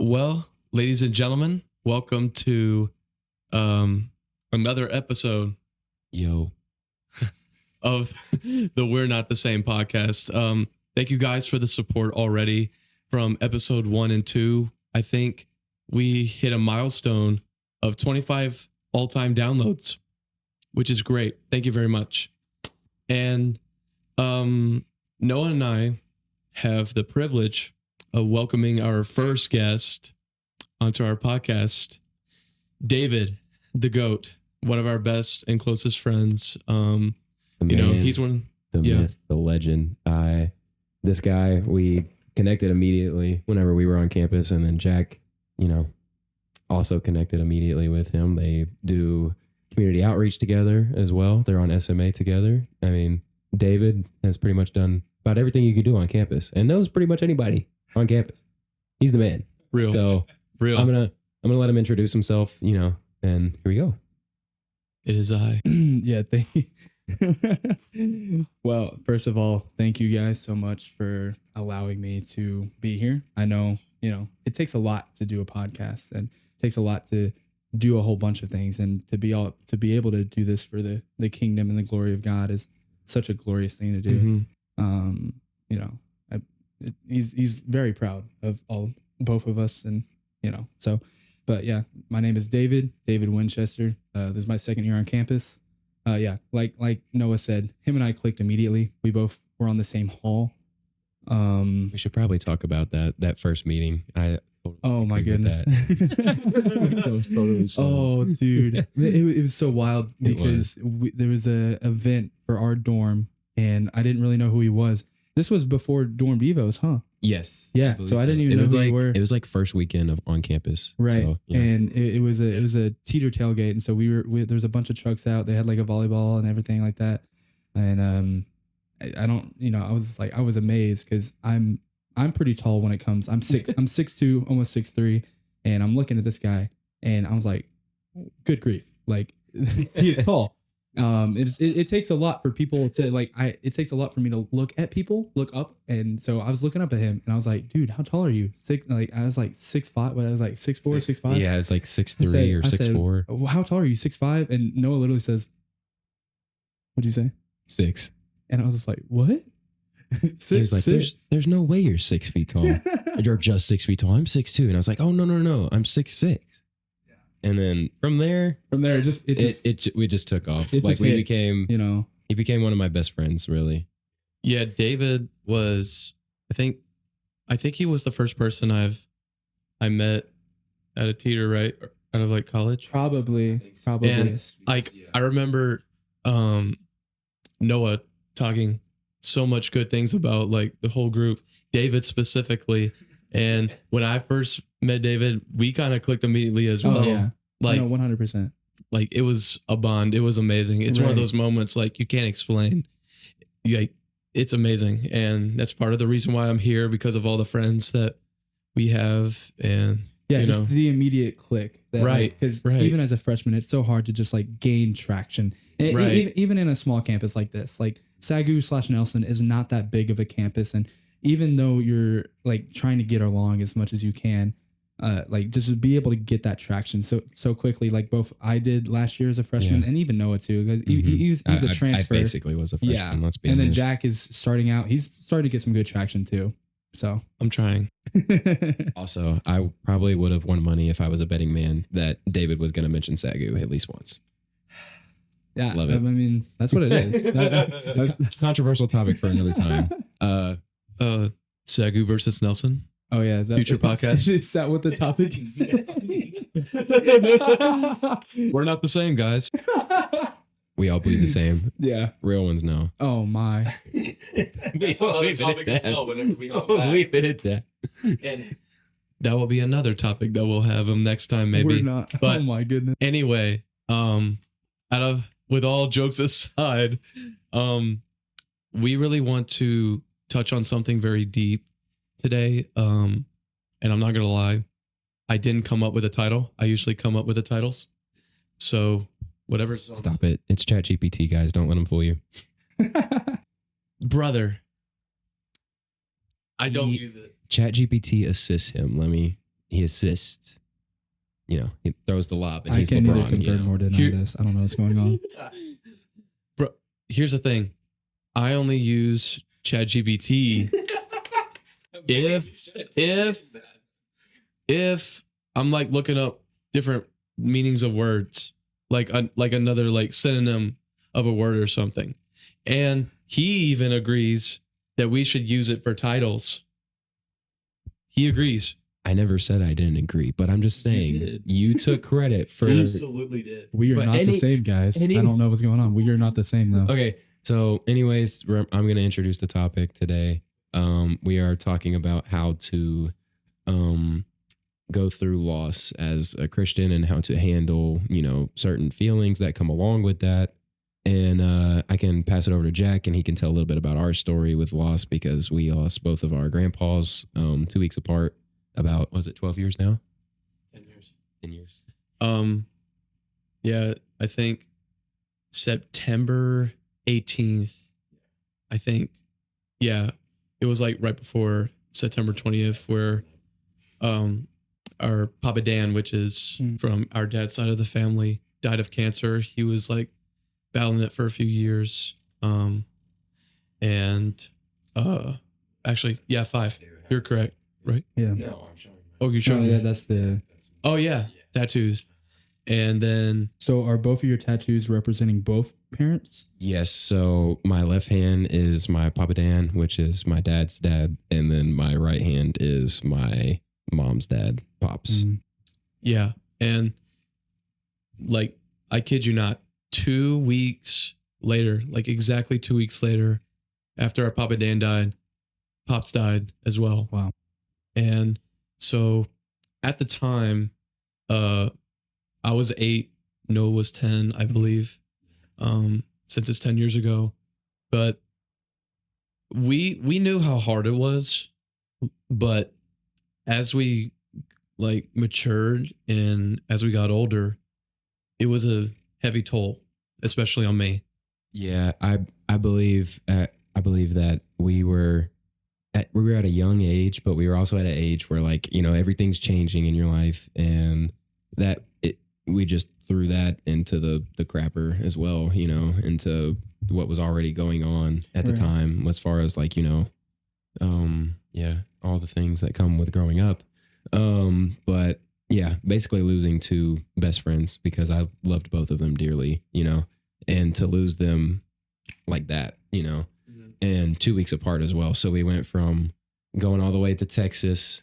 Well, ladies and gentlemen, welcome to another episode Yo. of the We're Not the Same podcast. Thank you guys for the support already from episode 1 and 2. I think we hit a milestone of 25 all-time downloads, which is great. Thank you very much. And Noah and I have the privilege of welcoming our first guest onto our podcast, David, the GOAT, one of our best and closest friends. He's one, the myth, the legend. This guy, we connected immediately whenever we were on campus, and then Jack, also connected immediately with him. They do community outreach together as well. They're on SMA together. I mean, David has pretty much done about everything you can do on campus and knows pretty much anybody on campus. He's the man. Real. So real. I'm gonna let him introduce himself, and here we go. It is I. Yeah, thank you. Well, first of all, thank you guys so much for allowing me to be here. I know, it takes a lot to do a podcast, and it takes a lot to do a whole bunch of things, and to be able to do this for the kingdom and the glory of God is such a glorious thing to do. Mm-hmm. He's very proud of both of us, and so. But yeah, my name is David Winchester. This is my second year on campus. Like Noah said, him and I clicked immediately. We both were on the same hall. We should probably talk about that first meeting. Oh my goodness. Oh, dude. It was so wild because there was a event for our dorm, and I didn't really know who he was. This was before dorm devos, huh? Yes. Yeah. So I didn't even know who you were. It was like first weekend of on campus. Right. So, And it was a teeter tailgate. And so there was a bunch of trucks out. They had like a volleyball and everything like that. And I was amazed because I'm pretty tall when it comes. I'm 6'2", almost 6'3", and I'm looking at this guy, and I was like, good grief. Like, he is tall. It takes a lot for people to it takes a lot for me to look at people, look up. And so I was looking up at him, and I was like, dude, how tall are you? I was like 6'5", but I was like 6'4", 6'5". Yeah, it's like 6'3" or 6'4". Well, how tall are you? 6'5"? And Noah literally says, what'd you say? 6. And I was just like, what? He was like, there's no way you're 6 feet tall. You're just 6 feet tall. I'm 6'2". And I was like, oh, no. I'm 6'6". And then from there, we just took off. He became one of my best friends, really. Yeah, David was, I think he was the first person I met at a teeter, right? Out of like college. Probably. And I remember Noah talking so much good things about like the whole group, David specifically. And when I first met David, we kind of clicked immediately as well. Oh, yeah. Like, no, 100%. Like, it was a bond. It was amazing. It's one of those moments like you can't explain. It's amazing. And that's part of the reason why I'm here, because of all the friends that we have. And yeah, just the immediate click. Because even as a freshman, it's so hard to just like gain traction. Even in a small campus like this, like SAGU/Nelson is not that big of a campus. And even though you're like trying to get along as much as you can, just to be able to get that traction so quickly, like both I did last year as a freshman, and even Noah too, because he's a transfer. I basically was a freshman. Yeah, let's be and honest. then Jack is starting out. He's starting to get some good traction too. So I'm trying. Also, I probably would have won money if I was a betting man that David was going to mention SAGU at least once. Yeah, love it. I mean, that's what it is. That's a controversial topic for another time. SAGU versus Nelson. Oh yeah, is that future podcast? Is that what the topic is? We're not the same, guys. We all bleed the same. Yeah, real ones know. Oh my. That's another topic as well. Whenever we go back. Leave it at that. And that will be another topic that we'll have them next time, maybe. We're not. But oh my goodness. Anyway, with all jokes aside, we really want to touch on something very deep today. And I'm not gonna lie, I didn't come up with a title. I usually come up with the titles. So whatever. Stop it. It's ChatGPT, guys. Don't let him fool you. Brother, I don't use it. ChatGPT assists him. Let me he assists. You know, he throws the lob, and I he's can't neither LeBron. confirm nor deny Here- this. I don't know what's going on. Bro, here's the thing. I only use ChatGPT if I'm like looking up different meanings of words, like another like synonym of a word or something. And he even agrees that we should use it for titles. He agrees. I never said I didn't agree, but I'm just saying did. you took credit for. Absolutely did. We are But not the any- same, guys. any- I don't know what's going on. We are not the same, though. Okay, so anyways, I'm going to introduce the topic today. We are talking about how to go through loss as a Christian and how to handle, you know, certain feelings that come along with that. And I can pass it over to Jack, and he can tell a little bit about our story with loss, because we lost both of our grandpas 2 weeks apart. About, was it 12 years now? 10 years. 10 years. Yeah, I think September 18th. I think, yeah, it was like right before September 20th, where our Papa Dan, which is from our dad's side of the family, died of cancer. He was like battling it for a few years. Actually, yeah, 5. You're correct, right? Yeah. No, I'm showing. Oh, you're No, showing yeah, me. that's the. Oh yeah, tattoos. And then So are both of your tattoos representing both parents? Yes. So my left hand is my Papa Dan, which is my dad's dad. And then my right hand is my mom's dad, Pops. Mm. yeah, and like I kid you not, 2 weeks later, like exactly 2 weeks later, after our Papa Dan died, Pops died as well. Wow. And so at the time, I was 8, Noah was 10, I believe, since it's 10 years ago. But we knew how hard it was, but as we like matured and as we got older, it was a heavy toll, especially on me. Yeah, I believe that we were at a young age, but we were also at an age where, like, you know, everything's changing in your life, and that we just threw that into the crapper as well, you know, into what was already going on at the Right. time, as far as, like, you know, yeah, all the things that come with growing up. But yeah, basically losing 2 best friends, because I loved both of them dearly, you know, and to lose them like that, you know, and 2 weeks apart as well. So we went from going all the way to Texas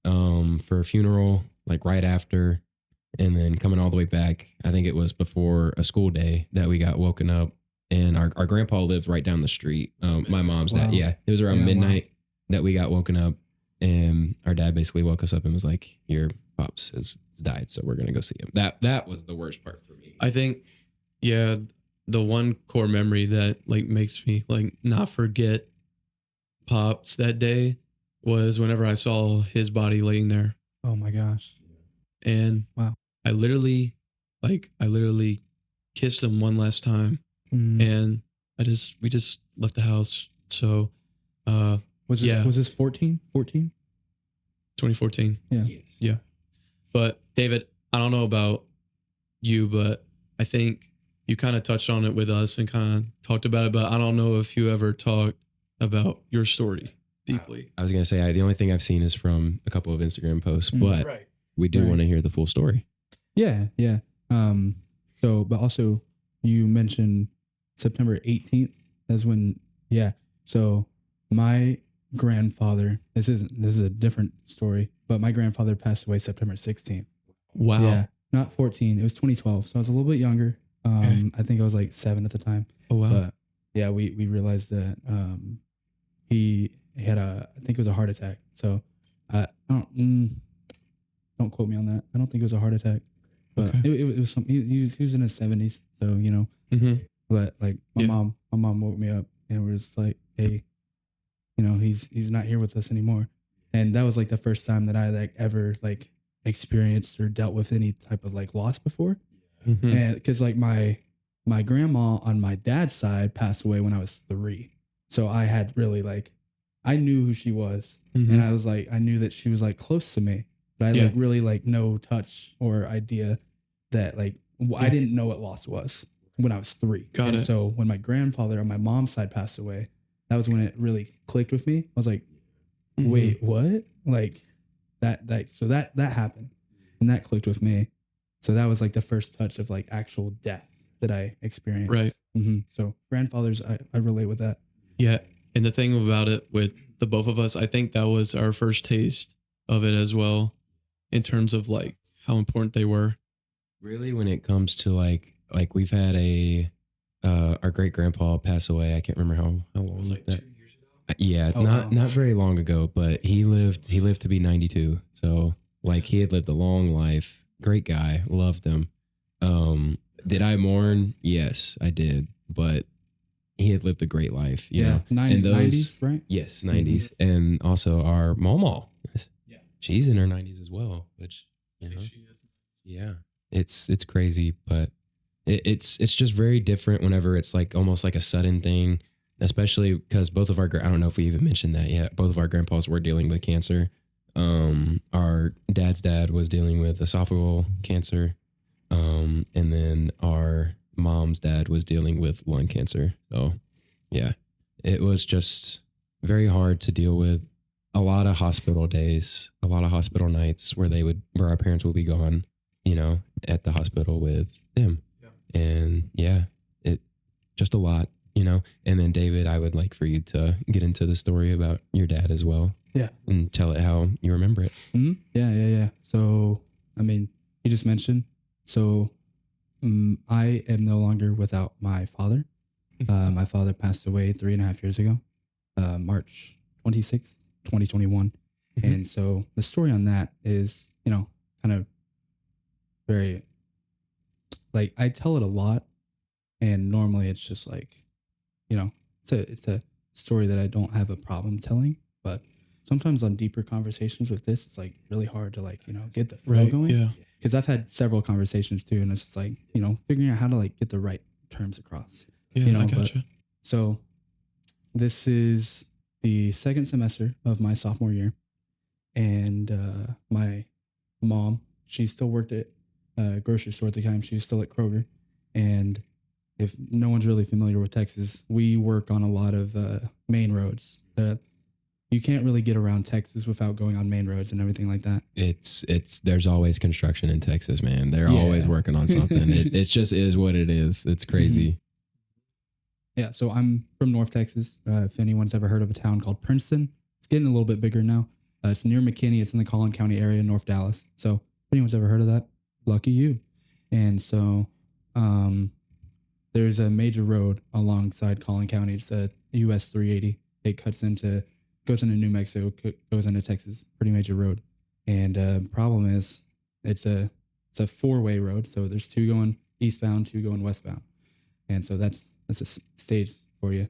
for a funeral, like right after, and then coming all the way back. I think it was before a school day that we got woken up, and our grandpa lived right down the street. My mom's dad. Wow. Yeah, it was around Yeah, wow. midnight that we got woken up, and our dad basically woke us up and was like, "Your pops has died, so we're gonna go see him." That was the worst part for me. I think, yeah, the one core memory that like makes me like not forget Pops that day was whenever I saw his body laying there. Oh my gosh. And Wow. I literally kissed him one last time, Mm. and we just left the house. So Was this, yeah. was this 14? 14? 2014. Yeah. But David, I don't know about you, but I think you kind of touched on it with us and kind of talked about it, but I don't know if you ever talked about your story deeply. I was gonna say the only thing I've seen is from a couple of Instagram posts, Mm. but Right. we do Right. want to hear the full story. Yeah. Yeah. So, but also you mentioned September 18th. That's when, yeah. So my grandfather, this is a different story, but my grandfather passed away September 16th. Wow. Yeah. Not 14. It was 2012. So I was a little bit younger. Okay. I think I was like 7 at the time. Oh, wow. But yeah, we realized that he had I think it was a heart attack. So I don't quote me on that. I don't think it was a heart attack, but Okay. it was some. He was in his 70s, so you know. Mm-hmm. But like my Yeah. mom woke me up and was just like, hey, you know, he's not here with us anymore, and that was like the first time that I like ever like experienced or dealt with any type of like loss before. Mm-hmm. And because like my grandma on my dad's side passed away when I was 3, so I had really like I knew who she was, Mm-hmm. and I was like I knew that she was like close to me, but I Yeah. like really like no touch or idea that like I didn't know what loss was when I was 3. Got and it. so when my grandfather on my mom's side passed away, that was when it really clicked with me. I was like, Mhm. wait, what? Like so that happened, and that clicked with me. So that was like the first touch of like actual death that I experienced. Right. So grandfathers, I relate with that. Yeah. And the thing about it with the both of us, I think that was our first taste of it as well, in terms of like how important they were. Really, when it comes to like we've had our great grandpa pass away. I can't remember how long was that. 2 years ago. Yeah, Oh, not wow. very long ago, but he lived to be 92. So like he had lived a long life. Great guy, loved him. Did I mourn? Yes, I did. But he had lived a great life, you know. 90s, right? Yes, 90s. And also our mama. She's in her 90s as well, which you know. Yeah. It's crazy, but it's just very different whenever it's like almost like a sudden thing, especially because both of our I don't know if we even mentioned that yet. Both of our grandpas were dealing with cancer. Our dad's dad was dealing with esophageal cancer, and then our mom's dad was dealing with lung cancer. So, yeah, it was just very hard to deal with. A lot of hospital days, a lot of hospital nights where our parents will be gone, you know, at the hospital with them. Yeah. And yeah, it just a lot, you know. And then David, I would like for you to get into the story about your dad as well. Yeah. And tell it how you remember it. Mm-hmm. Yeah. So, I mean, you just mentioned, so I am no longer without my father. My father passed away 3.5 years ago, March 26th, 2021. Mhm. And so the story on that is, you know, kind of very, like, I tell it a lot, and normally it's just like, you know, it's a story that I don't have a problem telling, but sometimes on deeper conversations with this, it's like really hard to like, you know, get the flow Right. going. Yeah. Because I've had several conversations too, and it's just like, you know, figuring out how to like get the right terms across. Yeah. You know, I but- gotcha. So this is the second semester of my sophomore year, and my mom, she still worked at a grocery store at the time. She was still at Kroger, and if no one's really familiar with Texas, we work on a lot of main roads. You can't really get around Texas without going on main roads and everything like that. It's there's always construction in Texas, man. They're Yeah. always working on something. It just is what it is. It's crazy. Yeah, so I'm from North Texas. If anyone's ever heard of a town called Princeton, it's getting a little bit bigger now. It's near McKinney. It's in the Collin County area, North Dallas. So if anyone's ever heard of that, lucky you. And so there's a major road alongside Collin County. It's a US 380. It goes into New Mexico, goes into Texas. Pretty major road. And problem is, it's a 4-way road. So there's 2 going eastbound, 2 going westbound. And so that's a stage for you.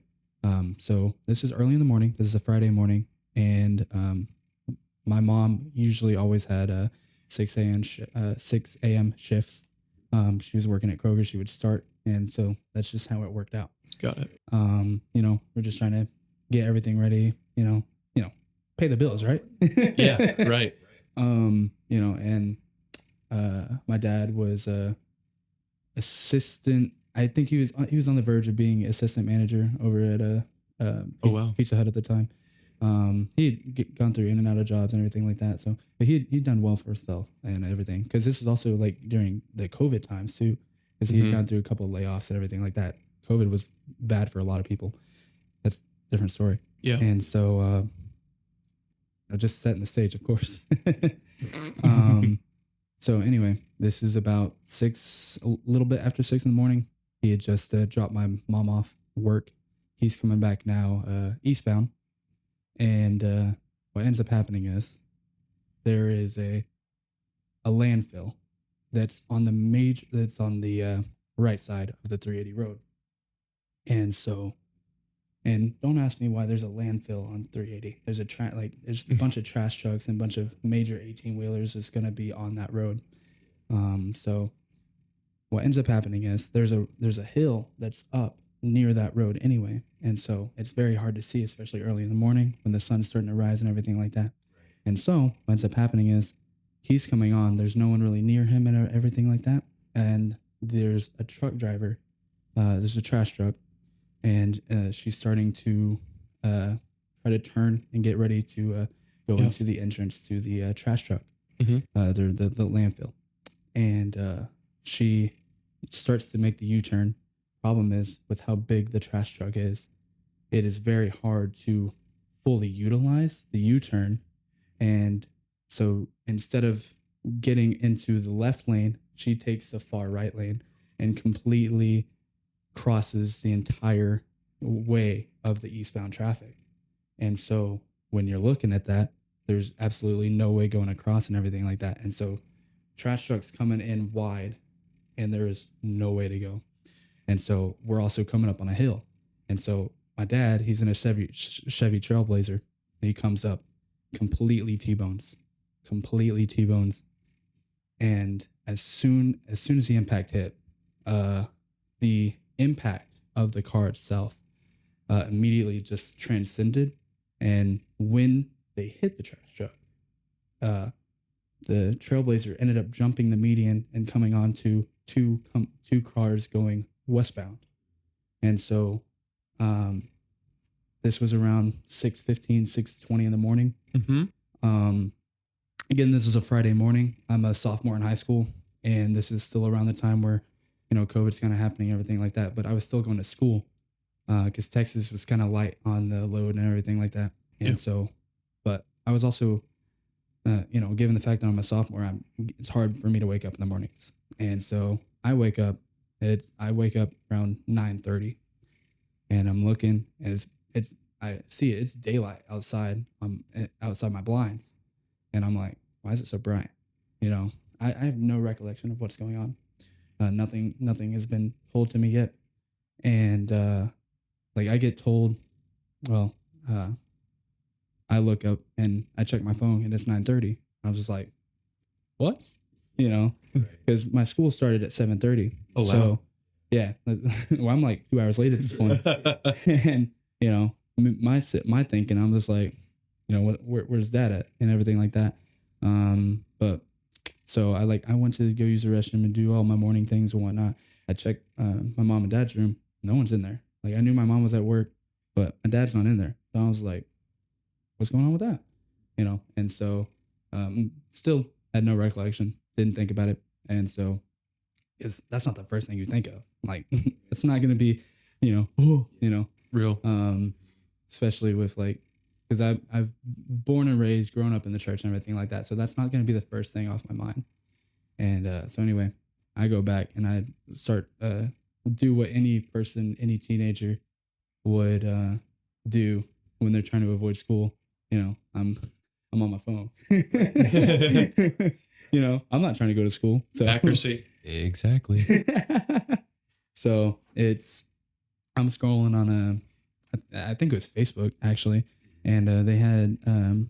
So this is early in the morning. This is a Friday morning, and my mom usually always had 6 a.m. shifts. She was working at Kroger. She would start, and so that's just how it worked out. Got it. You know, we're just trying to get everything ready. You know, pay the bills, right? Yeah. Right. You know, and my dad was assistant. I think he was on the verge of being assistant manager over at Pizza Hut at the time. He had gone through in and out of jobs and everything like that. So but he'd done well for himself and everything. Because this is also like during the COVID times too, because he had gone through a couple of layoffs and everything like that. COVID was bad for a lot of people. That's a different story. Yeah. And so, just setting the stage, of course. So anyway, this is about a little bit after 6 in the morning. He had just dropped my mom off work. He's coming back now eastbound. And what ends up happening is there is a landfill that's on the right side of the 380 road. And so, and don't ask me why there's a landfill on 380. There's there's a bunch of trash trucks and a bunch of major 18-wheelers that's going to be on that road. So what ends up happening is there's a hill that's up near that road anyway. And so it's very hard to see, especially early in the morning when the sun's starting to rise and everything like that. And so what ends up happening is he's coming on. There's no one really near him and everything like that. And there's a truck driver. There's a trash truck, and she's starting to try to turn and get ready to go into the entrance to the trash truck, the landfill. And she starts to make the U-turn. Problem is, with how big the trash truck is, it is very hard to fully utilize the U-turn. And so instead of getting into the left lane, she takes the far right lane and completely crosses the entire way of the eastbound traffic. And so when you're looking at that, there's absolutely no way going across and everything like that. And so trash trucks coming in wide, and there is no way to go. And so we're also coming up on a hill. And so my dad, he's in a Chevy Trailblazer, and he comes up, completely T-bones. And as soon as the impact hit, the impact of the car itself immediately just transcended. And when they hit the trash truck, the Trailblazer ended up jumping the median and coming onto two cars going westbound. And so this was around 6:15, 6:20 in the morning. Again, this is a Friday morning. I'm a sophomore in high school, and this is still around the time where, COVID's kind of happening, everything like that. But I was still going to school because Texas was kind of light on the load and everything like that. And so, but I was also, given the fact that I'm a sophomore, it's hard for me to wake up in the mornings. And so I wake up around 9:30, and I'm looking, and I see it's daylight outside. I'm outside my blinds, and I'm like, why is it so bright? I have no recollection of what's going on. Nothing has been told to me yet. And I get told, well, I look up and I check my phone, and it's 9:30. I was just like, what? Because my school started at 7:30. Oh, wow. So yeah, well, I'm like 2 hours late at this point. And my thinking, I'm just like, where's that at and everything like that. But so I went to go use the restroom and do all my morning things and whatnot. I checked my mom and dad's room. No one's in there. Like, I knew my mom was at work, but my dad's not in there. So I was like, what's going on with that? And so still had no recollection, didn't think about it. And so that's not the first thing you think of. Like, it's not going to be, real. Especially with because I've born and raised, grown up in the church and everything like that. So that's not going to be the first thing off my mind. And so anyway, I go back and I start do what any teenager would do when they're trying to avoid school. I'm on my phone. I'm not trying to go to school. So Accuracy. Exactly. So I'm scrolling on I think it was Facebook actually, and they had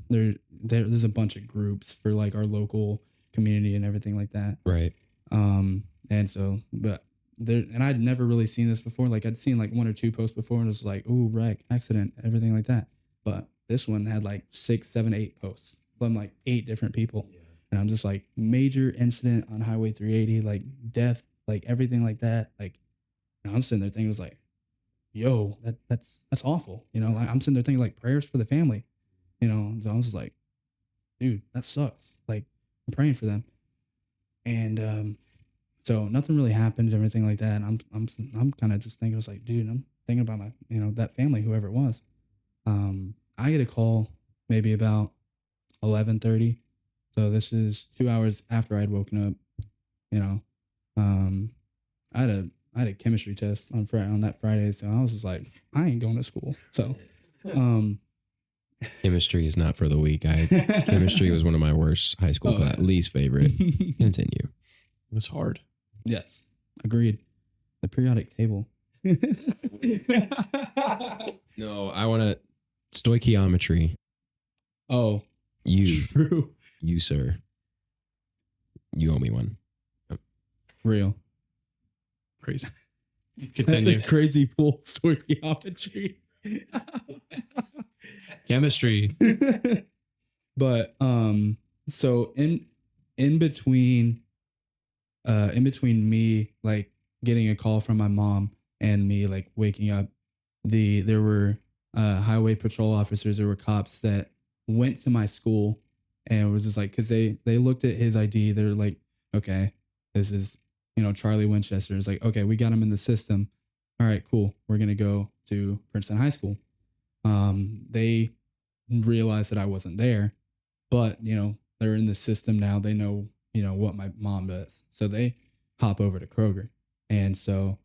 there's a bunch of groups for our local community and everything like that. Right. And so, but and I'd never really seen this before. I'd seen one or two posts before, and it was like, ooh, wreck, accident, everything like that. But this one had 6, 7, 8 posts from 8 different people. Yeah. And I'm just like, major incident on Highway 380, death, everything like that. And I'm sitting there thinking, it was like, yo, that's awful. I'm sitting there thinking prayers for the family, so I was just like, dude, that sucks. I'm praying for them. And, so nothing really happened, everything like that. And I'm kind of just thinking, I was like, dude, I'm thinking about my, that family, whoever it was. I get a call maybe about 11:30. So this is 2 hours after I'd woken up. I had a chemistry test on that Friday, so I was just like, I ain't going to school. So, chemistry is not for the weak. Chemistry was one of my worst high school class, least favorite. Continue. It was hard. Yes, agreed. The periodic table. No, I want to stoichiometry. Oh, you, true. You, sir. You owe me one. Real. Crazy. Continue. That's a crazy pool stoichiometry. Chemistry. But so in between me like getting a call from my mom and me like waking up, there were highway patrol officers, there were cops that went to my school and was just like, because they looked at his ID, they're like, okay, this is, you know, Charlie Winchester. It's like, okay, we got him in the system. All right, cool. We're gonna go to Princeton High School. They realized that I wasn't there, but you know, they're in the system now. They know, you know, what my mom does. So they hop over to Kroger. And so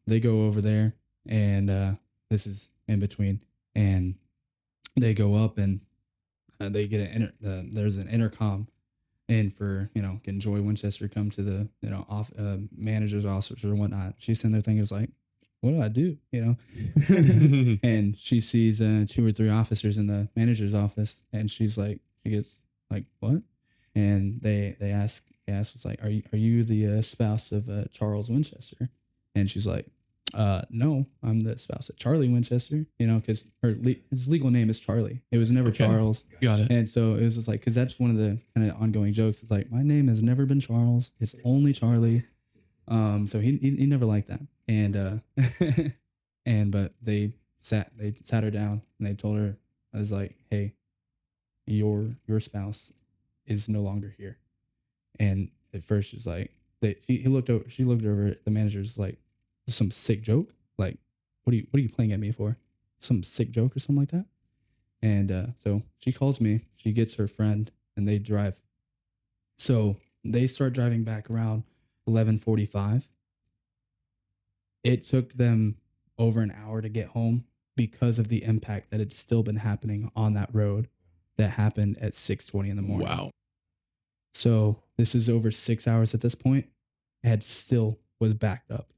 they go over there, and this is in between, and they go up and they get there's an intercom in for, you know, can Joy Winchester come to the, you know, manager's office or whatnot. She's sitting there thinking, it's like, what did I do? You know? And she sees 2 or 3 officers in the manager's office, and she gets like, what? And they ask, it's like, are you the spouse of Charles Winchester? And she's like, no, I'm the spouse of Charlie Winchester, you know, because his legal name is Charlie. It was never Charles. Got it. And so it was just like, because that's one of the kind of ongoing jokes. It's like, my name has never been Charles. It's only Charlie. So he never liked that. And but they sat her down and they told her, I was like, hey, your spouse is no longer here. And at first she's like, she looked over at the manager's like, some sick joke, like, what are you playing at me for? Some sick joke or something like that. And so she calls me, she gets her friend, and they drive. So they start driving back around 11:45. It took them over an hour to get home because of the impact that had still been happening on that road that happened at 6:20 in the morning. Wow. So this is over 6 hours at this point. It still was backed up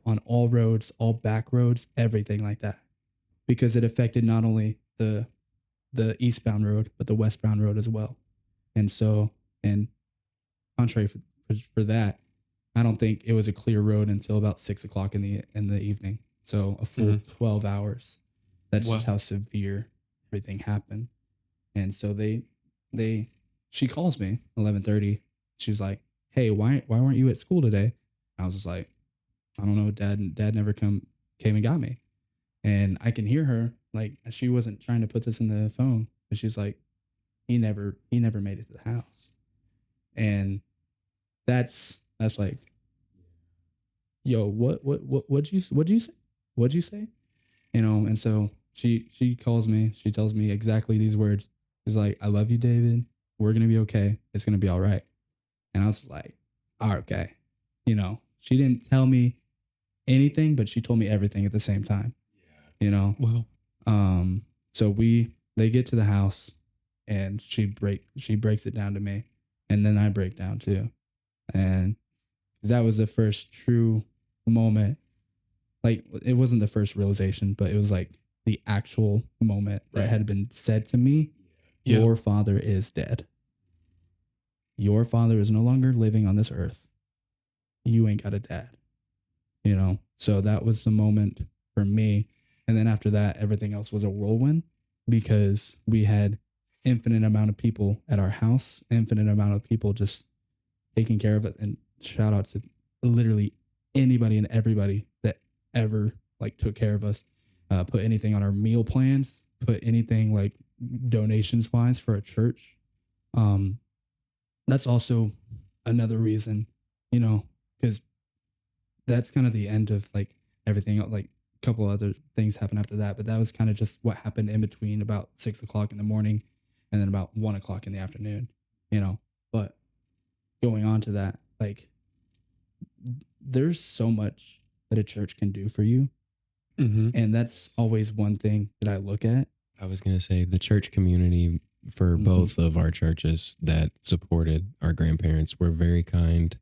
on all roads, all back roads, everything like that, because it affected not only the eastbound road, but the westbound road as well. And so, and contrary for that, I don't think it was a clear road until about 6 o'clock in the evening. So a full 12 hours. That's just how severe everything happened. And so she calls me 11:30. She's like, hey, why weren't you at school today? I was just like, I don't know. Dad never came and got me. And I can hear her, like, she wasn't trying to put this in the phone, but she's like, he never made it to the house. And that's like, yo, what'd you say? What'd you say? You know, and so she calls me, she tells me exactly these words. She's like, I love you, David. We're going to be okay. It's going to be all right. And I was like, okay. You know, she didn't tell me anything, but she told me everything at the same time. Yeah. You know? Wow. So they get to the house and she breaks it down to me, and then I break down too. And that was the first true moment. Like, it wasn't the first realization, but it was like the actual moment that had been said to me. Yeah. Your father is dead. Your father is no longer living on this earth. You ain't got a dad. You know? So that was the moment for me. And then after that, everything else was a whirlwind, because we had infinite amount of people at our house, infinite amount of people just taking care of us. And shout out to literally anybody and everybody that ever like took care of us, put anything on our meal plans, put anything like donations wise for a church. That's also another reason, you know, because that's kind of the end of like everything. Like a couple other things happened after that, but that was kind of just what happened in between about 6 o'clock in the morning and then about 1 o'clock in the afternoon, you know. But going on to that, like, there's so much that a church can do for you. Mm-hmm. And that's always one thing that I look at. I was going to say the church community for both of our churches that supported our grandparents were very kind.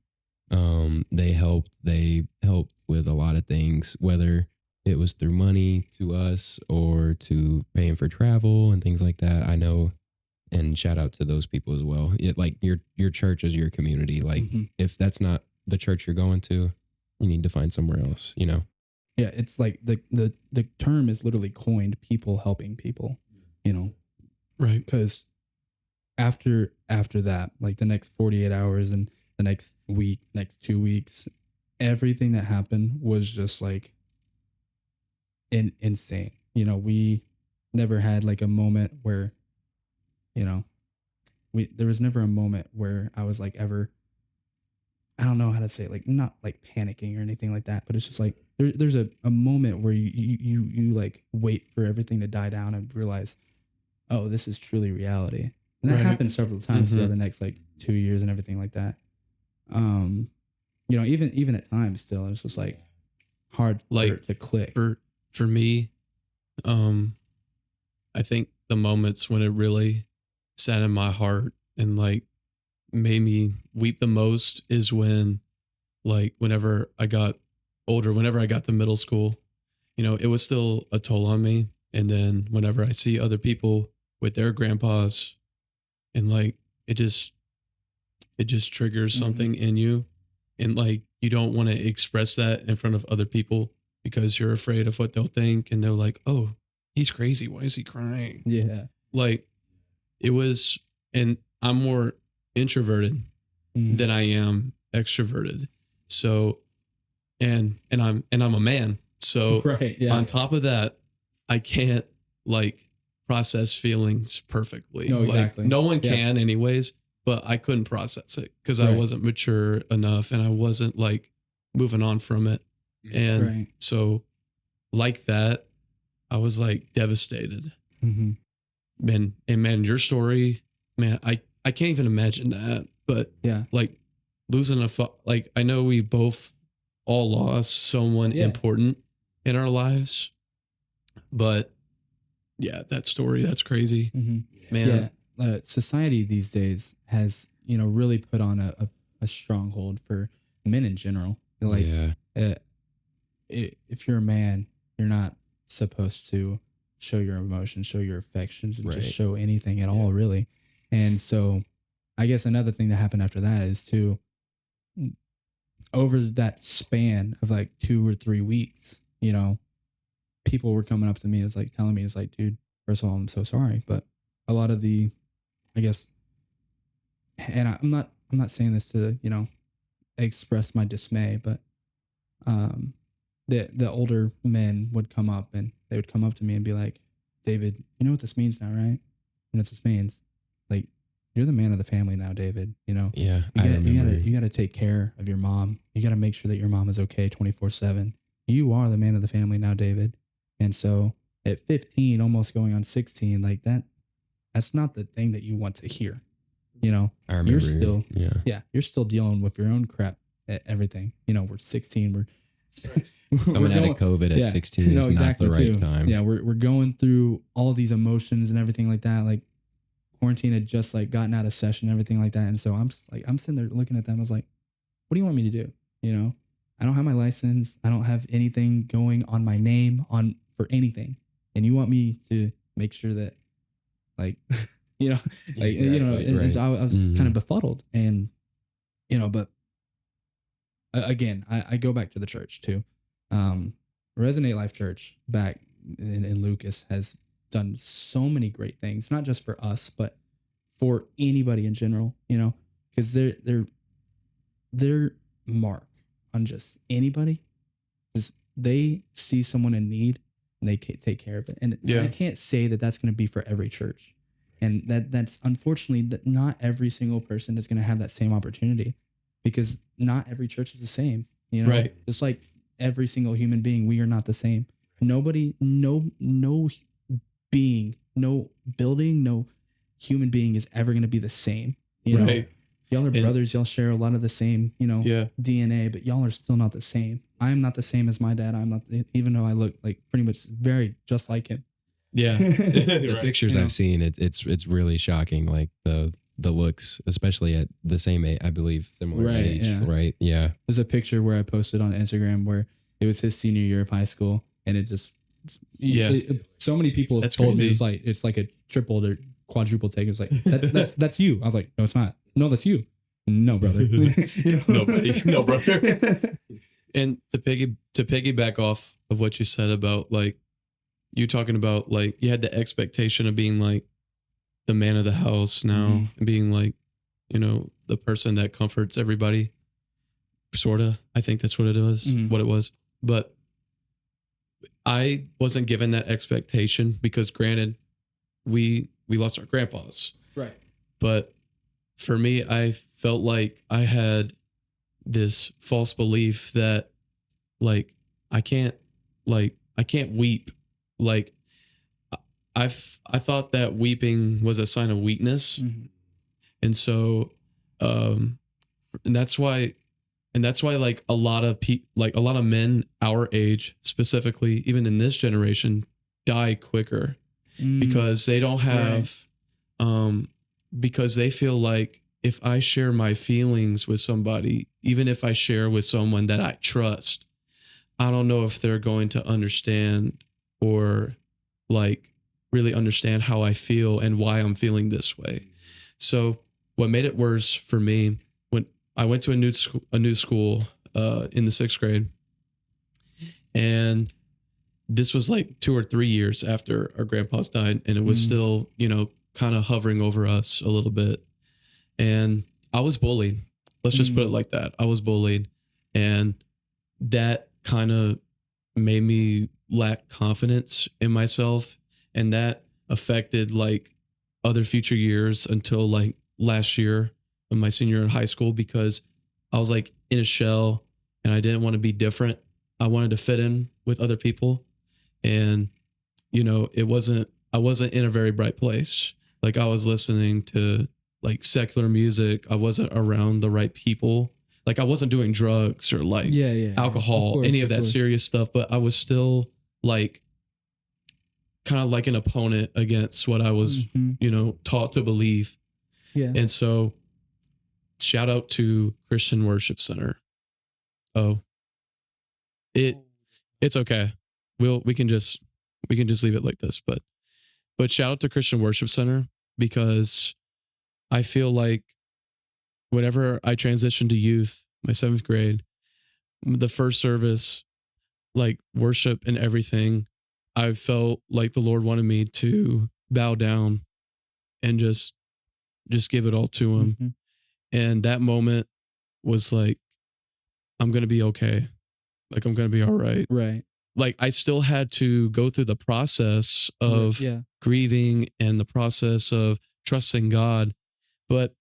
They helped with a lot of things, whether it was through money to us or to paying for travel and things like that. I know, and shout out to those people as well. Like your church is your community. Like if that's not the church you're going to, you need to find somewhere else, you know? Yeah. It's like the term is literally coined, people helping people, you know? Right. Because after that, like the next 48 hours and the next week, next 2 weeks, everything that happened was just like insane. You know, we never had like a moment where, you know, there was never a moment where I was like ever, I don't know how to say it, like not like panicking or anything like that, but it's just like there's a moment where you like wait for everything to die down and realize, oh, this is truly reality. And that Right. happened several times Mhm. throughout the next like 2 years and everything like that. You know, even at times still, it's just like hard for Like, it to click. For me, I think the moments when it really sat in my heart and like made me weep the most is when, like, whenever I got older, whenever I got to middle school, you know, it was still a toll on me. And then whenever I see other people with their grandpas, and like it just triggers Mhm. something in you, and like you don't want to express that in front of other people because you're afraid of what they'll think, and they're like, oh, he's crazy, why is he crying? Yeah. Like, it was, and I'm more introverted Mm. than I am extroverted. So, and I'm a man. So Right. Yeah. on top of that, I can't like process feelings perfectly. No, exactly. Like, no one Yeah. can anyways, but I couldn't process it because I Right. wasn't mature enough and I wasn't like moving on from it. And Right. so like that, I was like devastated. Mm-hmm. Man, your story, man, I can't even imagine that. But Yeah. like losing like, I know we both all lost someone Yeah. important in our lives, but yeah, that story, that's crazy, Mm-hmm. man. Yeah. Society these days has, you know, really put on a stronghold for men in general. Like, yeah. uh, if you're a man, you're not supposed to show your emotions, show your affections, and just Right. show anything at all, really. And so, I guess another thing that happened after that is to, over that span of like 2 or 3 weeks, you know, people were coming up to me, it's like telling me, it's like, dude, first of all, I'm so sorry, but a lot of the, I guess, and I'm not saying this to, you know, express my dismay, but the older men would come up and they would come up to me and be like, David, you know what this means now, right? You know what this means? Like, you're the man of the family now, David. You know, Yeah. you gotta take care of your mom. You gotta make sure that your mom is okay 24/7. You are the man of the family now, David. And so at 15, almost going on 16, like that's not the thing that you want to hear. You know, I remember. you're still, yeah. you're still dealing with your own crap at everything. You know, we're 16, we're Coming out of COVID at 16 is not the right time. Yeah, we're going through all these emotions and everything like that. Like, quarantine had just like gotten out of session and everything like that. And so I'm just like, I'm sitting there looking at them. I was like, what do you want me to do? You know, I don't have my license. I don't have anything going on my name for anything. And you want me to make sure that, like, you know, like, you know, and so I was kind of befuddled. And, you know, but again, I go back to the church too. Resonate Life Church back in Lucas has done so many great things, not just for us, but for anybody in general, you know, because their mark on just anybody is they see someone in need and they take care of it. And Yeah. I can't say that that's going to be for every church. And that's unfortunately that not every single person is going to have that same opportunity, because not every church is the same, you know, Right. just like every single human being, we are not the same. Nobody, no being, no building, no human being is ever going to be the same. You know, Right. y'all are brothers. Y'all share a lot of the same, you know, Yeah. DNA, but y'all are still not the same. I am not the same as my dad. I'm not, even though I look like pretty much very just like him. Yeah. The Right. pictures You know? I've seen, it's really shocking. Like the looks, especially at the same age, I believe, similar Right, age, yeah. right? Yeah. There's a picture where I posted on Instagram where it was his senior year of high school, and it just, Yeah. so many people have That's told me crazy. it's like a triple or quadruple take. It's like that's you. I was like, no, it's not. No, that's you. No, brother. You know? No, buddy. No, brother. And to piggyback off of what you said about like you talking about like you had the expectation of being like the man of the house now and being like, you know, the person that comforts everybody. Sorta. I think that's what it was. What it was. But I wasn't given that expectation because granted, we lost our grandpas. Right. But for me, I felt like I had this false belief that like I can't weep. Like I thought that weeping was a sign of weakness. And so and that's why like a lot of men our age specifically, even in this generation, die quicker because they don't have because they feel like if I share my feelings with somebody, even if I share with someone that I trust, I don't know if they're going to understand or like really understand how I feel and why I'm feeling this way. So what made it worse for me when I went to a new school in the 6th grade, and this was like 2 or 3 years after our grandpas died, and it was still, you know, kind of hovering over us a little bit. And I was bullied. Let's just put it like that. I was bullied, and that kind of made me lack confidence in myself, and that affected like other future years until like last year in my senior year in high school, because I was like in a shell and I didn't want to be different. I wanted to fit in with other people, and you know, I wasn't in a very bright place. Like I was listening to like secular music. I wasn't around the right people. Like I wasn't doing drugs or like alcohol, any of that serious stuff, but I was still like kind of like an opponent against what I was, you know, taught to believe. Yeah. And so shout out to Christian Worship Center. Oh, it's okay. We can just leave it like this, but shout out to Christian Worship Center, because I feel like whenever I transitioned to youth, my 7th grade, the first service, like worship and everything, I felt like the Lord wanted me to bow down and just give it all to him. And that moment was like, I'm going to be okay. Like, I'm going to be all right. Right. Like, I still had to go through the process of grieving and the process of trusting God. But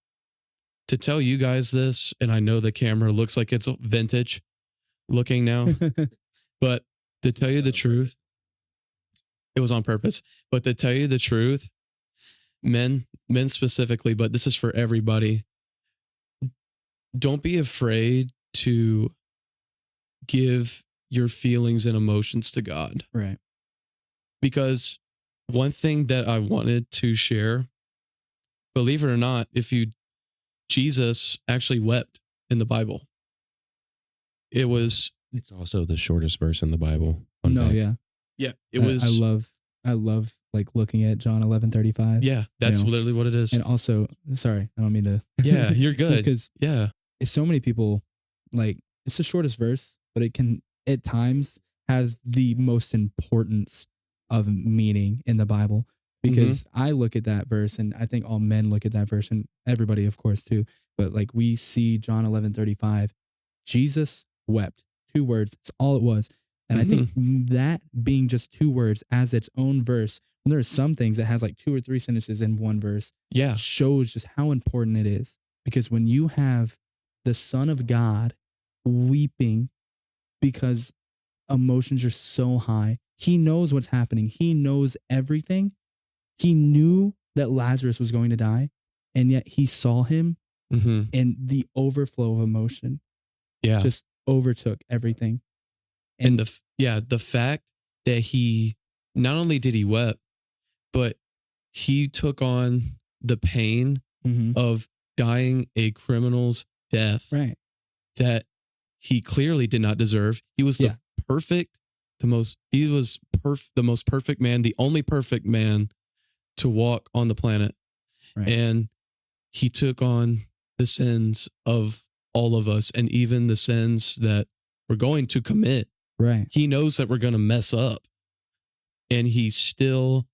to tell you guys this, and I know the camera looks like it's vintage looking now, but to tell you the truth, it was on purpose. But to tell you the truth, men specifically, but this is for everybody, don't be afraid to give your feelings and emotions to God. Right. Because one thing that I wanted to share, believe it or not, Jesus actually wept in the Bible. It's also the shortest verse in the Bible. Yeah, it was. I love like looking at John 11:35. Yeah, that's literally what it is. And also, sorry, I don't mean to. Yeah, you're good. Because so many people, like, it's the shortest verse, but it can at times has the most importance of meaning in the Bible. Because I look at that verse, and I think all men look at that verse, and everybody, of course, too. But like we see John 11:35, Jesus wept. 2 words. That's all it was. And I think that being just 2 words as its own verse, when there are some things that has like 2 or 3 sentences in one verse, shows just how important it is. Because when you have the Son of God weeping because emotions are so high, he knows what's happening. He knows everything. He knew that Lazarus was going to die, and yet he saw him, and the overflow of emotion just overtook everything. And the fact that he, not only did he wept, but he took on the pain of dying a criminal's death that he clearly did not deserve. He was the most perfect man, the only perfect man to walk on the planet. And he took on the sins of all of us, and even the sins that we're going to commit. He knows that we're going to mess up, and he still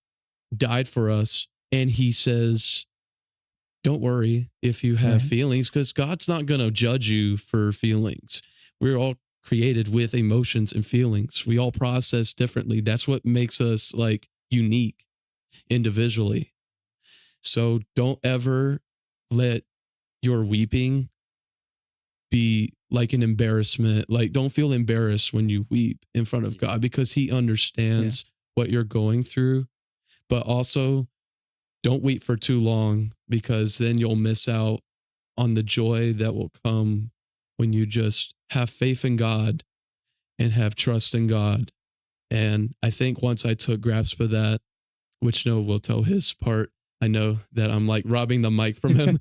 died for us. And he says, don't worry if you have Right. feelings, because God's not going to judge you for feelings. We're all created with emotions and feelings. We all process differently. That's what makes us like unique individually. So don't ever let your weeping be like an embarrassment. Like, don't feel embarrassed when you weep in front of God, because he understands what you're going through. But also, don't weep for too long, because then you'll miss out on the joy that will come when you just have faith in God and have trust in God. And I think once I took grasp of that, which Noah will tell his part, I know that I'm like robbing the mic from him.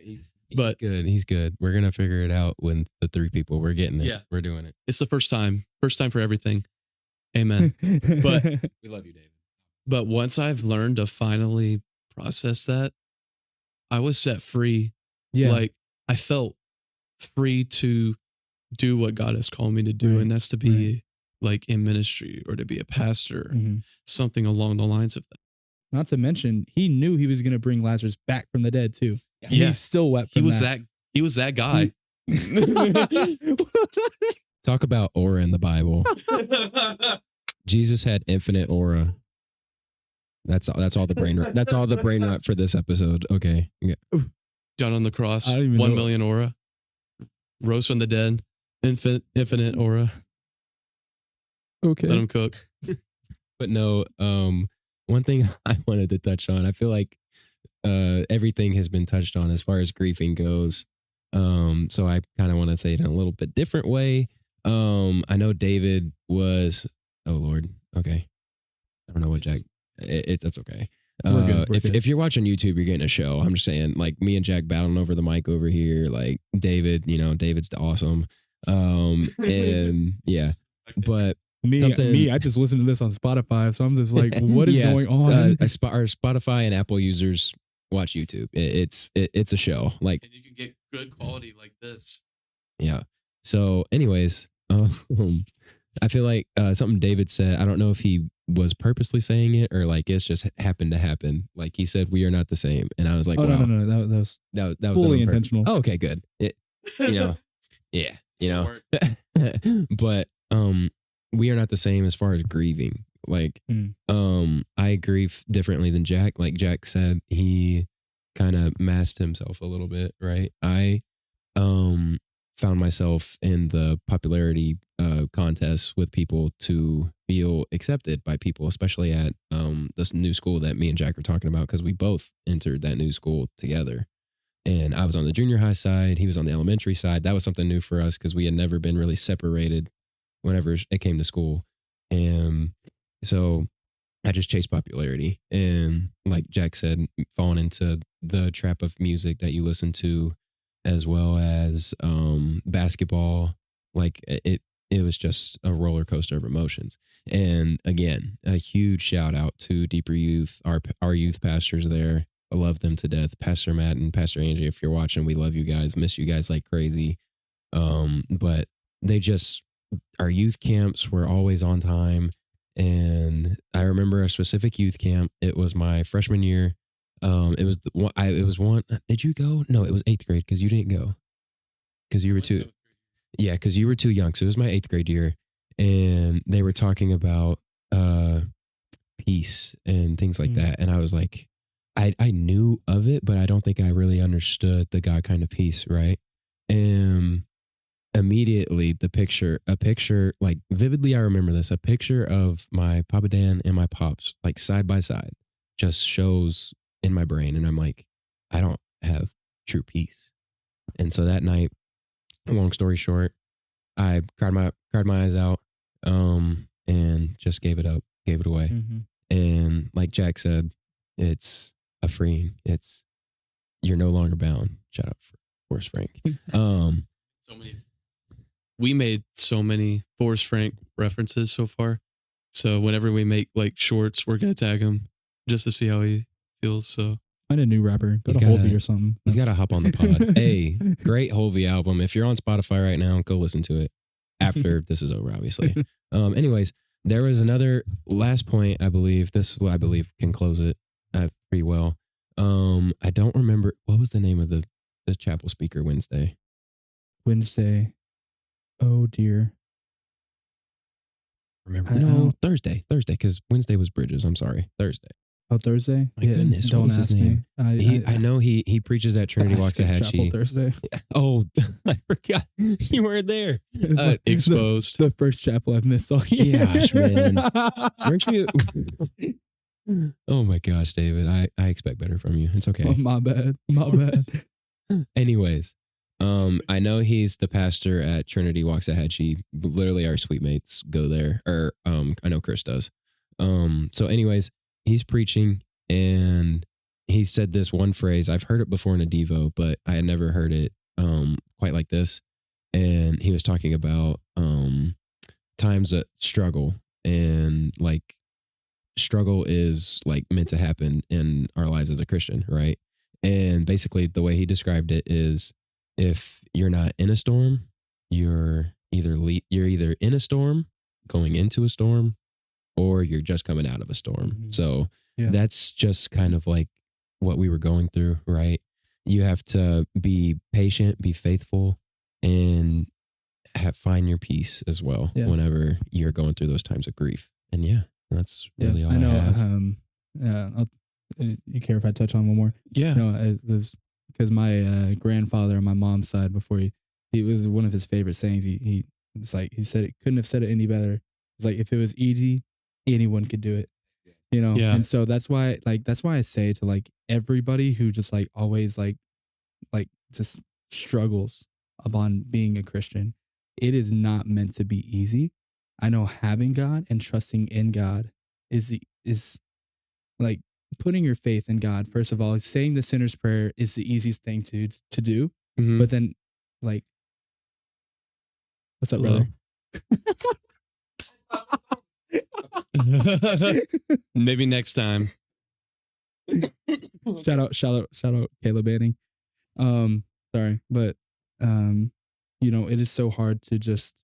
He's But- good. He's good. We're gonna figure it out with the 3 people. We're getting it. Yeah. We're doing it. It's the first time for everything. Amen. But We love you, David. But once I've learned to finally process that, I was set free. yeah, Like, I felt free to do what God has called me to do. Right, And that's to be like in ministry or to be a pastor, Mhm. something along the lines of that. Not to mention, he knew he was going to bring Lazarus back from the dead too. And Yeah. he still wept. He from was that guy. Talk about aura in the Bible. Jesus had infinite aura. That's all the brain. That's all the brain rot for this episode. Okay. Yeah. Done on the cross. I don't even 1 know. million aura. Rose from the dead. Infinite aura. Okay. Let him cook. But no, one thing I wanted to touch on, I feel like everything has been touched on as far as grieving goes. So I kind of want to say it in a little bit different way. I know David was, oh Lord, okay. I don't know what Jack, that's okay. We're good, we're good. If you're watching YouTube, you're getting a show. I'm just saying, like, me and Jack battling over the mic over here. Like, David, David's awesome. And yeah, but something- I just listened to this on Spotify, so I'm just like, what is going on? our Spotify and Apple users watch YouTube. It's a show. Like, And you can get good quality like this. yeah. So, anyways, I feel like something David said. I don't know if he was purposely saying it or like it's just happened to happen. Like, he said, "We are not the same," and I was like, Oh "Wow, no, that was that was done fully on purpose." intentional. Oh, okay, good. Yeah, Smart. but we are not the same as far as grieving. Like, I grieve differently than Jack. Like Jack said, he kind of masked himself a little bit, right? I found myself in the popularity contests with people to feel accepted by people, especially at this new school that me and Jack were talking about, because we both entered that new school together. And I was on the junior high side. He was on the elementary side. That was something new for us because we had never been really separated whenever it came to school. And so I just chased popularity. And like Jack said, falling into the trap of music that you listen to, as well as basketball. Like it was just a roller coaster of emotions. And again, a huge shout out to Deeper Youth, our youth pastors there. I love them to death. Pastor Matt and Pastor Angie, if you're watching, we love you guys. Miss you guys like crazy. But they just, our youth camps were always on time. And I remember a specific youth camp. It was my freshman year. It was one. Did you go? No, it was 8th grade because you didn't go because you were too. Yeah, because you were too young. So it was my 8th grade year, and they were talking about peace and things like that. And I was like, I knew of it, but I don't think I really understood the God kind of peace, right? And immediately a picture, like vividly, I remember this, a picture of my Papa Dan and my pops, like side by side, just shows in my brain. And I'm like, I don't have true peace. And so that night, long story short, I cried my eyes out, and just gave it up, gave it away. And like Jack said, it's a freeing. You're no longer bound. Shout out for Forrest Frank. We made so many Forrest Frank references so far. So whenever we make like shorts, we're gonna tag him just to see how he feels. So Find a new rapper. Go He's to gotta- Holvey or something. He's got to hop on the pod. Hey, great Holvey album. If you're on Spotify right now, go listen to it after this is over, obviously. Anyways, there was another last point, I believe. This is what I believe can close it. pretty well. I don't remember what was the name of the chapel speaker Wednesday. Wednesday. Oh dear. Remember? I No, don't- Thursday, because Wednesday was Bridges. I'm sorry, Thursday. Oh, Thursday. My goodness, what Don't was his ask me. name? I know he preaches at Trinity I skipped chapel Waxahachie. Thursday. Oh, I forgot you weren't there. It's my- Exposed. the first chapel I've missed all year. Gosh, man. Weren't you? Oh my gosh, David. I expect better from you. It's okay. Oh, my bad. My bad. Anyways, I know he's the pastor at Trinity Waxahachie. Literally, our suite mates go there, or I know Chris does. So, anyways, he's preaching, and he said this one phrase. I've heard it before in a devo, but I had never heard it quite like this. And he was talking about times that struggle, and like struggle is like meant to happen in our lives as a Christian, right? And basically, the way he described it is, if you're not in a storm, you're either in a storm, going into a storm, or you're just coming out of a storm. Mhm. So Yeah. that's just kind of like what we were going through, right? You have to be patient, be faithful, and find your peace as well Yeah. whenever you're going through those times of grief. And yeah, that's really all I know. have. You care if I touch on one more? Yeah. No, because my grandfather on my mom's side, before he was one of his favorite sayings. He said it, couldn't have said it any better. It's like, if it was easy, anyone could do it. Yeah. And so that's why I say to like everybody who just like always like just struggles upon being a Christian, it is not meant to be easy. I know having God and trusting in God is like putting your faith in God. First of all, saying the sinner's prayer is the easiest thing to do. Mhm. But then, like, what's up, Hello. brother? Maybe next time. shout out Caleb Banning. Sorry, but it is so hard to just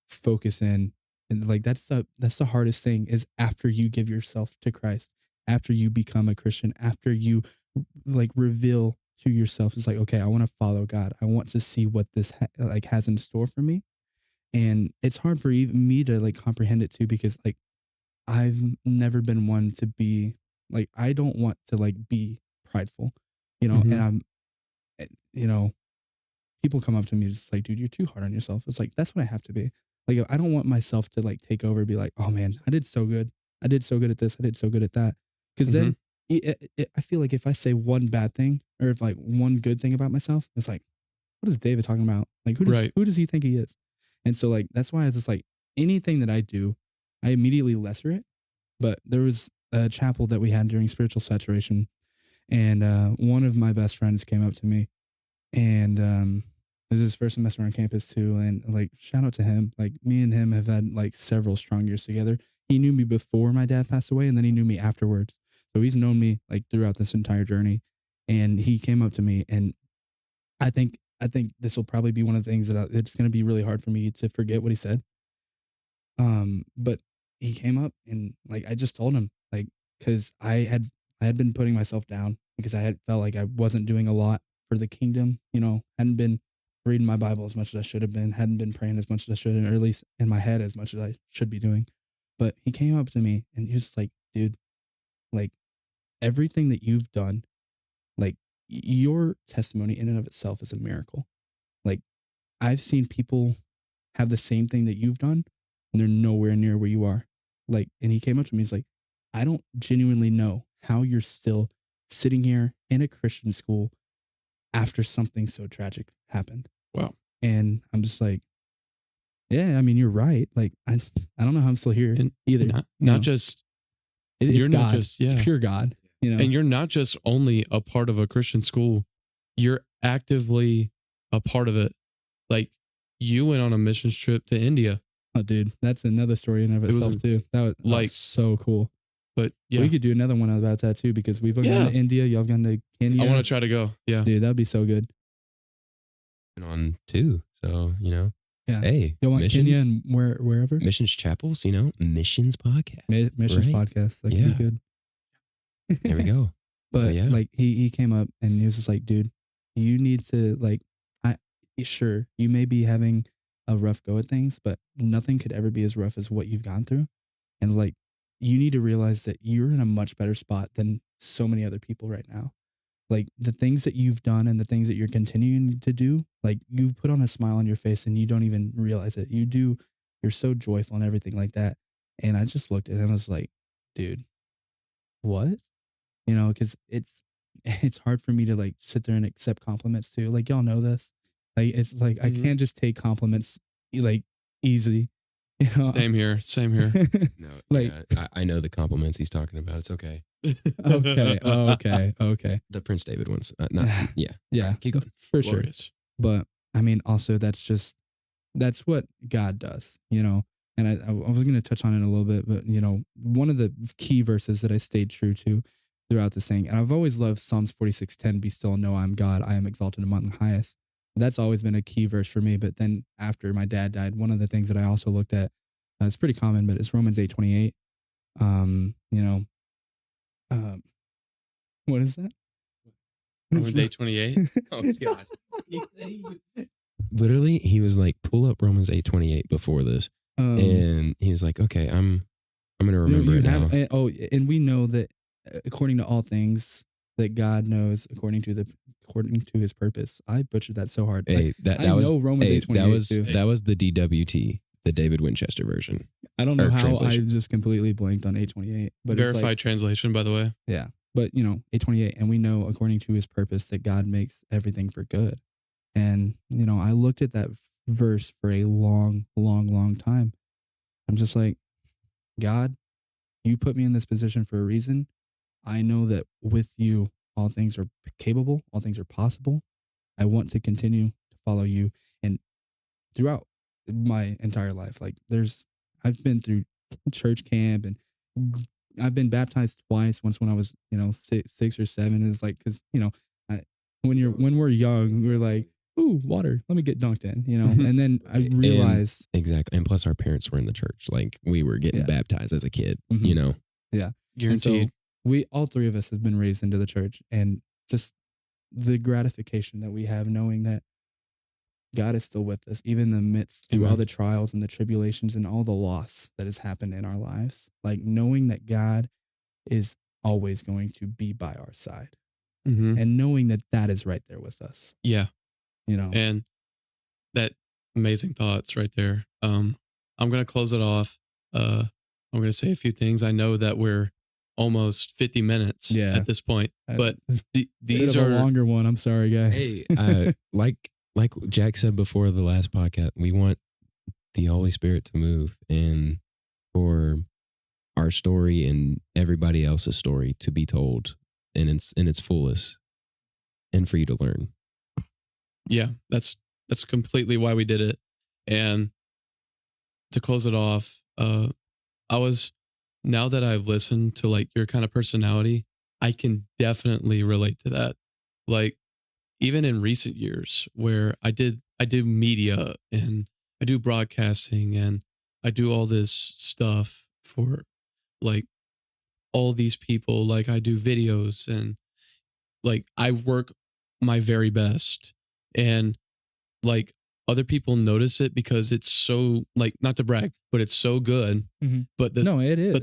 focus in, and like that's the hardest thing, is after you give yourself to Christ, after you become a Christian, after you like reveal to yourself, it's like, okay, I want to follow God. I want to see what this has in store for me. And it's hard for even me to like comprehend it too, because like I've never been one to be like, I don't want to like be prideful, Mhm. and people come up to me just like, dude, you're too hard on yourself. It's like, that's what I have to be. Like, I don't want myself to like take over and be like, oh man, I did so good. I did so good at this. I did so good at that. Because then I feel like if I say one bad thing, or if like one good thing about myself, it's like, what is David talking about? Like, who does he think he is? And so like, that's why it's just like, anything that I do, I immediately lesser it. But there was a chapel that we had during spiritual saturation, and one of my best friends came up to me, and it was his first semester on campus too. And like, shout out to him. Like, me and him have had like several strong years together. He knew me before my dad passed away, and then he knew me afterwards. So he's known me like throughout this entire journey. And he came up to me, and I think this will probably be one of the things that it's going to be really hard for me to forget what he said. But he came up, and like, I just told him, like, because I had been putting myself down because I had felt like I wasn't doing a lot for the kingdom, hadn't been reading my Bible as much as I should have been, hadn't been praying as much as I should, or at least in my head as much as I should be doing. But he came up to me, and he was just like, dude, like, everything that you've done, like, your testimony in and of itself is a miracle. Like, I've seen people have the same thing that you've done, and they're nowhere near where you are. Like, and he came up to me, he's like, I don't genuinely know how you're still sitting here in a Christian school after something so tragic happened. Wow. And I'm just like, yeah, I mean, you're right. Like, I don't know how I'm still here And either. Not just, It's you're God. not just, It's pure God. And you're not just only a part of a Christian school, you're actively a part of it. Like, you went on a missions trip to India. Oh, dude, that's another story in and of It was itself too. That like- was so cool. But yeah, We could do another one about that too, because we've gone to India, y'all gone to Kenya. I want to try to go. Yeah. Dude, that'd be so good. On two. So, Yeah. hey, You want missions, Kenya and wherever? missions chapels, missions podcast. Missions Right. podcast. That could Yeah. be good. There we go. But yeah. like he came up and he was just like, dude, you need to like, I sure you may be having a rough go at things, but nothing could ever be as rough as what you've gone through. And like, you need to realize that you're in a much better spot than so many other people right now. Like the things that you've done and the things that you're continuing to do, like you put on a smile on your face and you don't even realize it. You do, you're so joyful and everything like that. And I just looked at him and was like, dude, what? You know, because it's hard for me to like sit there and accept compliments too. Like y'all know this. Like it's like I Mhm. can't just take compliments like easily. You know, Same here. Same here. No, like I know the compliments he's talking about. It's okay. okay. The Prince David ones. Not, yeah. Yeah, Keep going. for sure. Glorious. But I mean, also that's what God does, you know. And I was going to touch on it a little bit, but you know, one of the key verses that I stayed true to throughout the saying, and I've always loved Psalms 46:10, "Be still and know I am God; I am exalted among the highest." That's always been a key verse for me. But then after my dad died, one of the things that I also looked at, it's pretty common, but it's Romans 8:28. You know, um, what is that? Romans 8:28. Oh gosh. Literally, he was like, pull up Romans 8:28 before this. And he was like, okay, I'm going to remember it now. And we know that according to all things that God knows according to his purpose. I butchered that so hard. Hey, Like, that I was know Romans 8:28 too. that was the DWT, the David Winchester version. I don't know or how translation. I just completely blanked on 8:28. But it's Verified like, translation, by the way. yeah. But you know, 8:28, and we know according to his purpose that God makes everything for good. And you know, I looked at that verse for a long time. I'm just like, God, you put me in this position for a reason. I know that with you, all things are capable, all things are possible. I want to continue to follow you. And throughout my entire life, like I've been through church camp and I've been baptized twice. Once when I was, you know, six or seven. It's like, cause you know, when we're young, we're like, ooh, water, let me get dunked in, you know? And then I realized. Exactly. And plus our parents were in the church. Like we were getting baptized as a kid, you know? Yeah. Guaranteed. And so all three of us have been raised into the church, and just the gratification that we have knowing that God is still with us, even in the midst through all the trials and the tribulations and all the loss that has happened in our lives. Like knowing that God is always going to be by our side, and knowing that that is right there with us. Yeah. You know, And that amazing thoughts right there. I'm going to close it off. I'm going to say a few things. I know that we're almost 50 minutes at this point, but these are a longer one. I'm sorry, guys. Hey, like Jack said before the last podcast, we want the Holy Spirit to move and for our story and everybody else's story to be told in its fullest and for you to learn. Yeah, that's completely why we did it. And to close it off, now that I've listened to like your kind of personality, I can definitely relate to that. Like even in recent years where I do media and I do broadcasting and I do all this stuff for like all these people, like I do videos and like I work my very best, and like other people notice it because it's so like, not to brag, but it's so good. But no, it is.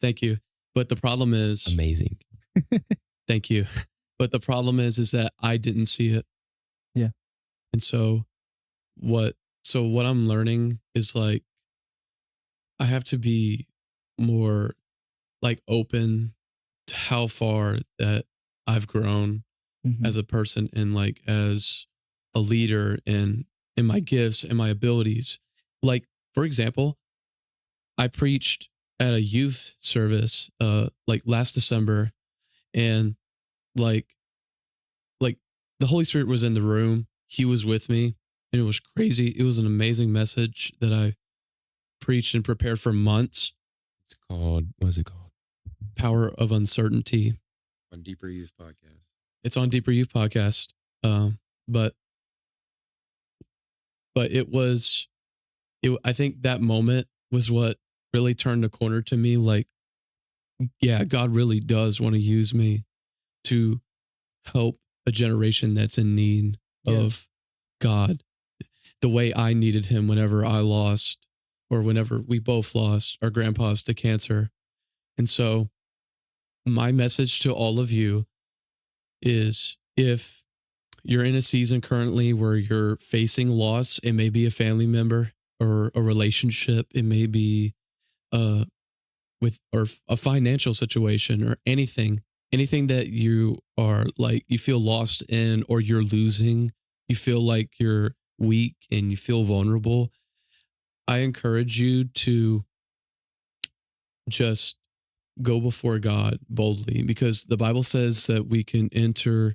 Thank you. But the problem is amazing. Thank you. But the problem is that I didn't see it. Yeah. And so what I'm learning is like I have to be more like open to how far that I've grown as a person and like as a leader in my gifts and my abilities. Like for example, I preached at a youth service like last December, and like the Holy Spirit was in the room. He was with me, and it was crazy. It was an amazing message that I preached and prepared for months. It's called, what is it called? Power of Uncertainty. On Deeper Youth Podcast. It's on Deeper Youth Podcast. But I think that moment was what really turned the corner to me. Like yeah, God really does want to use me to help a generation that's in need Yeah. of God the way I needed him whenever I lost or whenever we both lost our grandpas to cancer. And so my message to all of you is if you're in a season currently where you're facing loss, it may be a family member or a relationship, it may be uh with or a financial situation or anything that you are like you feel lost in or you're losing, you feel like you're weak and you feel vulnerable, I encourage you to just go before God boldly because the Bible says that we can enter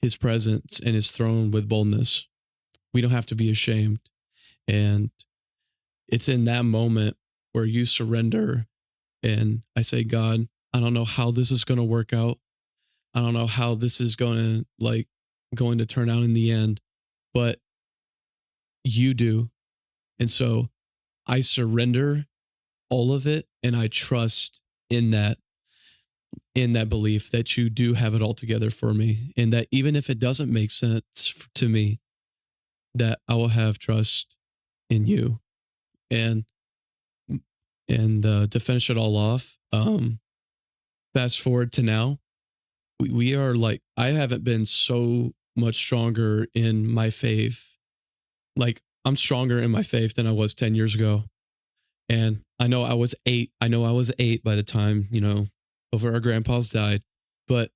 his presence and his throne with boldness. We don't have to be ashamed. And it's in that moment where you surrender and I say, God, I don't know how this is going to work out. I don't know how this is going to turn out in the end, but you do. And so I surrender all of it and I trust in that belief that you do have it all together for me and that even if it doesn't make sense to me, that I will have trust in you. And to finish it all off, fast forward to now, we are like I haven't been so much stronger in my faith. Like I'm stronger in my faith than I was 10 years ago. And I know I was 8. I know I was 8 by the time, over our grandpas died, but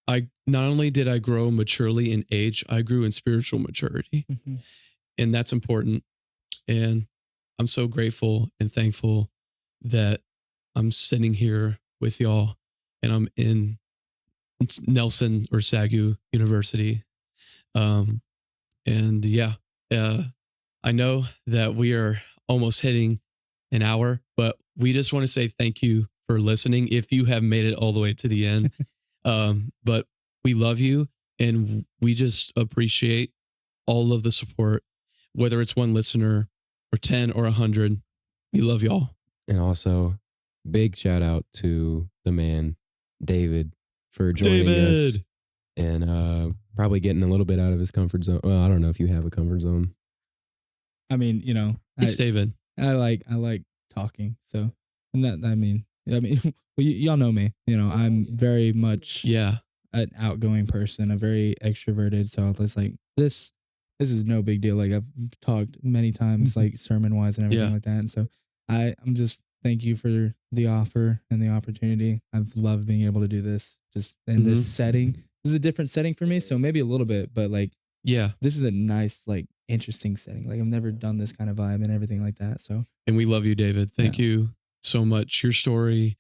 I not only did I grow maturely in age, I grew in spiritual maturity. Mhm. And that's important. And I'm so grateful and thankful that I'm sitting here with y'all and I'm in Nelson or Sagu University. Um, and yeah, I know that we are almost hitting an hour, but we just want to say thank you for listening if you have made it all the way to the end. But we love you and we just appreciate all of the support, whether it's one listener or 10 or 100. We love y'all. And also, big shout out to the man, David, for joining us and probably getting a little bit out of his comfort zone. Well, I don't know if you have a comfort zone. I mean, It's David. I like talking. So, and that well, y'all know me. I'm very much Yeah. an outgoing person, a very extroverted. So it's like this is no big deal. Like I've talked many times, like sermon wise and everything Yeah. like that. And so I'm just thank you for the offer and the opportunity. I've loved being able to do this just in this setting. This is a different setting for me, so maybe a little bit, but like Yeah. this is a nice, like interesting setting. Like I've never done this kind of vibe and everything like that. So And we love you, David. Thank you so much. Your story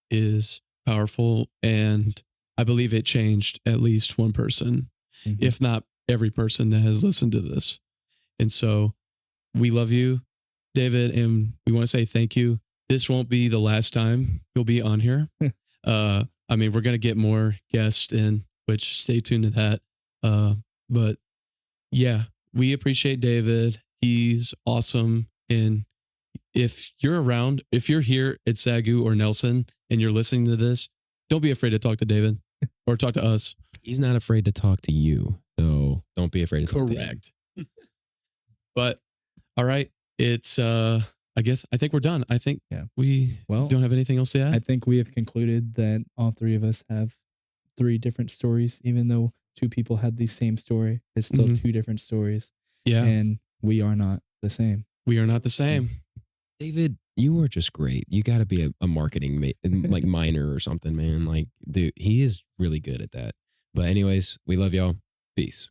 is powerful and I believe it changed at least one person, if not every person that has listened to this. And so we love you, David, and we want to say thank you. This won't be the last time you'll be on here. I mean, we're going to get more guests in, which stay tuned to that. But yeah, we appreciate David. He's awesome. And if you're around, if you're here at Sagu or Nelson and you're listening to this, don't be afraid to talk to David or talk to us. He's not afraid to talk to you, so don't be afraid to talk to him. Correct. But all right, it's I think we're done. I think we don't have anything else to add. I think we have concluded that all three of us have 3 different stories, even though 2 people had the same story. It's still 2 different stories. Yeah. And we are not the same. We are not the same. David, you are just great. You got to be a marketing like minor or something, man. Like, dude, he is really good at that. But anyways, we love y'all. Peace.